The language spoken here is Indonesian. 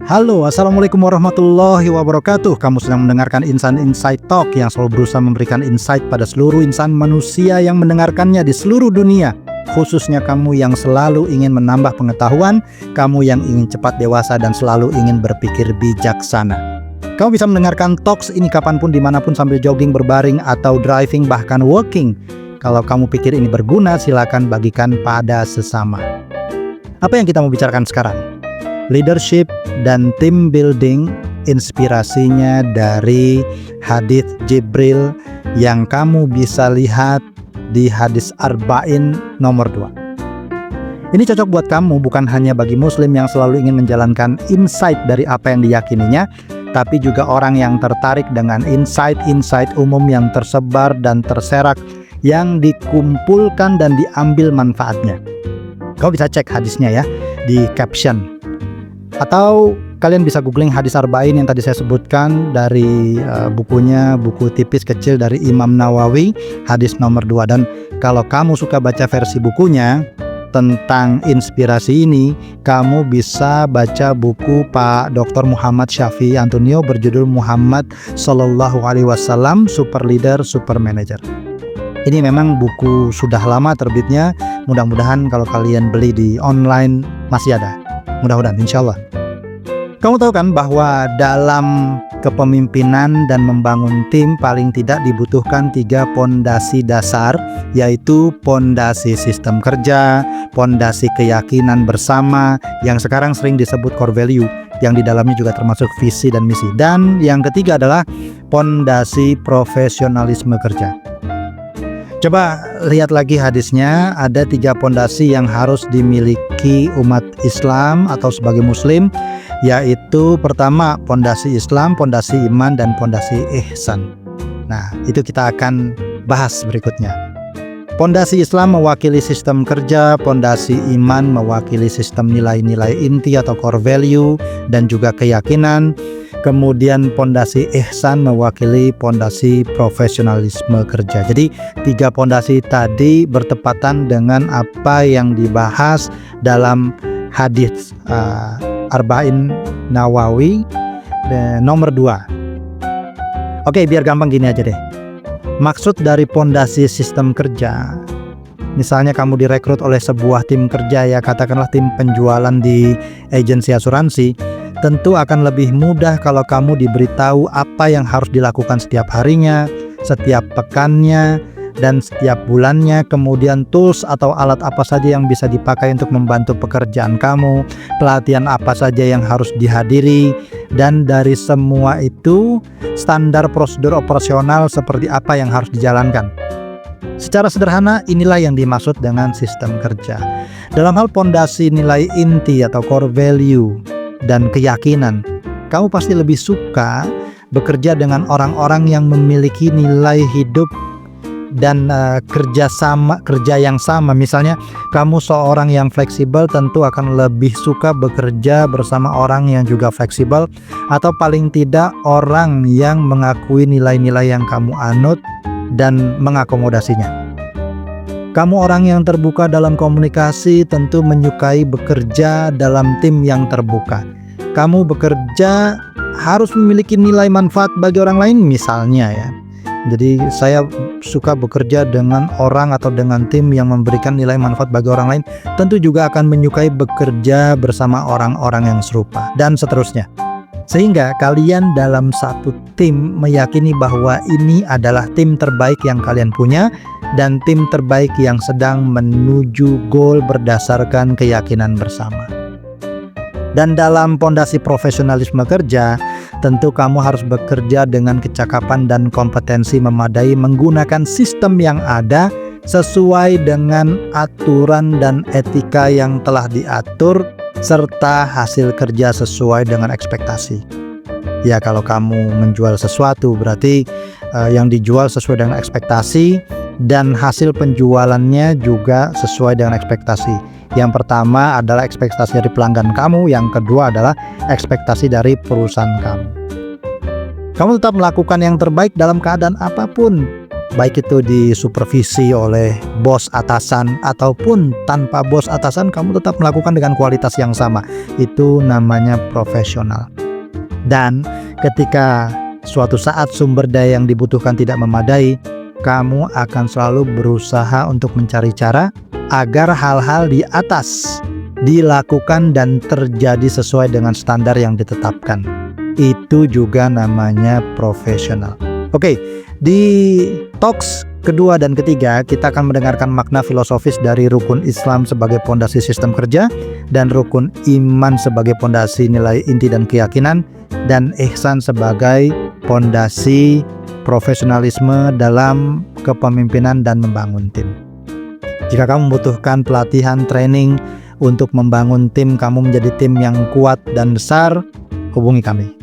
Halo, Assalamualaikum warahmatullahi wabarakatuh. Kamu sedang mendengarkan Insan Insight Talk yang selalu berusaha memberikan insight pada seluruh insan manusia yang mendengarkannya di seluruh dunia. Khususnya kamu yang selalu ingin menambah pengetahuan, kamu yang ingin cepat dewasa dan selalu ingin berpikir bijaksana. Kamu bisa mendengarkan talks ini kapanpun, dimanapun, sambil jogging, berbaring, atau driving, bahkan walking. Kalau kamu pikir ini berguna, silakan bagikan pada sesama. Apa yang kita mau bicarakan sekarang? Leadership dan team building, inspirasinya dari hadits Jibril yang kamu bisa lihat di hadis Arba'in nomor 2. Ini cocok buat kamu, bukan hanya bagi muslim yang selalu ingin menjalankan insight dari apa yang diyakininya, tapi juga orang yang tertarik dengan insight-insight umum yang tersebar dan terserak, yang dikumpulkan dan diambil manfaatnya. Kau bisa cek hadisnya ya di caption, atau kalian bisa googling hadis Arba'in yang tadi saya sebutkan dari buku tipis kecil dari Imam Nawawi, hadis nomor 2. Dan kalau kamu suka baca versi bukunya tentang inspirasi ini, kamu bisa baca buku Pak Dr. Muhammad Syafi'i Antonio berjudul Muhammad Sallallahu Alaihi Wasallam, Super Leader, Super Manager. Ini memang buku sudah lama terbitnya, mudah-mudahan kalau kalian beli di online masih ada. Mudah-mudahan, insya Allah. Kamu tahu kan bahwa dalam kepemimpinan dan membangun tim paling tidak dibutuhkan 3 pondasi dasar, yaitu pondasi sistem kerja, pondasi keyakinan bersama yang sekarang sering disebut core value, yang di dalamnya juga termasuk visi dan misi, dan yang ketiga adalah pondasi profesionalisme kerja. Coba lihat lagi hadisnya, ada 3 pondasi yang harus dimiliki umat Islam atau sebagai muslim, yaitu pertama pondasi Islam, pondasi iman, dan pondasi ihsan. Nah, itu kita akan bahas berikutnya. Pondasi Islam mewakili sistem kerja, pondasi iman mewakili sistem nilai-nilai inti atau core value dan juga keyakinan. Kemudian pondasi ihsan mewakili pondasi profesionalisme kerja. Jadi 3 pondasi tadi bertepatan dengan apa yang dibahas dalam hadis Arba'in Nawawi nomor 2. Oke, biar gampang gini aja deh. Maksud dari pondasi sistem kerja, misalnya kamu direkrut oleh sebuah tim kerja, ya katakanlah tim penjualan di agensi asuransi, tentu akan lebih mudah kalau kamu diberitahu apa yang harus dilakukan setiap harinya, setiap pekannya, dan setiap bulannya. Kemudian tools atau alat apa saja yang bisa dipakai untuk membantu pekerjaan kamu, pelatihan apa saja yang harus dihadiri, dan dari semua itu standar prosedur operasional seperti apa yang harus dijalankan. Secara sederhana, inilah yang dimaksud dengan sistem kerja. Dalam hal pondasi nilai inti atau core value dan keyakinan, kamu pasti lebih suka bekerja dengan orang-orang yang memiliki nilai hidup dan kerja yang sama. Misalnya kamu seorang yang fleksibel, tentu akan lebih suka bekerja bersama orang yang juga fleksibel, atau paling tidak orang yang mengakui nilai-nilai yang kamu anut dan mengakomodasinya. Kamu orang yang terbuka dalam komunikasi, tentu menyukai bekerja dalam tim yang terbuka. Kamu bekerja harus memiliki nilai manfaat bagi orang lain, misalnya ya. Jadi saya suka bekerja dengan orang atau dengan tim yang memberikan nilai manfaat bagi orang lain, tentu juga akan menyukai bekerja bersama orang-orang yang serupa, dan seterusnya. Sehingga kalian dalam satu tim meyakini bahwa ini adalah tim terbaik yang kalian punya, dan tim terbaik yang sedang menuju goal berdasarkan keyakinan bersama. Dan dalam pondasi profesionalisme kerja, tentu kamu harus bekerja dengan kecakapan dan kompetensi memadai, menggunakan sistem yang ada sesuai dengan aturan dan etika yang telah diatur, serta hasil kerja sesuai dengan ekspektasi. Ya, kalau kamu menjual sesuatu, berarti yang dijual sesuai dengan ekspektasi, dan hasil penjualannya juga sesuai dengan ekspektasi. Yang pertama adalah ekspektasi dari pelanggan kamu, yang kedua adalah ekspektasi dari perusahaan kamu. Kamu tetap melakukan yang terbaik dalam keadaan apapun. baik itu disupervisi oleh bos atasan ataupun tanpa bos atasan, kamu tetap melakukan dengan kualitas yang sama. Itu namanya profesional. Dan ketika suatu saat sumber daya yang dibutuhkan tidak memadai, kamu akan selalu berusaha untuk mencari cara agar hal-hal di atas dilakukan dan terjadi sesuai dengan standar yang ditetapkan. Itu juga namanya profesional. Oke, di talks kedua dan ketiga kita akan mendengarkan makna filosofis dari rukun Islam sebagai pondasi sistem kerja dan rukun iman sebagai pondasi nilai inti dan keyakinan, dan ihsan sebagai pondasi profesionalisme dalam kepemimpinan dan membangun tim. Jika kamu membutuhkan pelatihan training untuk membangun tim kamu menjadi tim yang kuat dan besar, hubungi kami.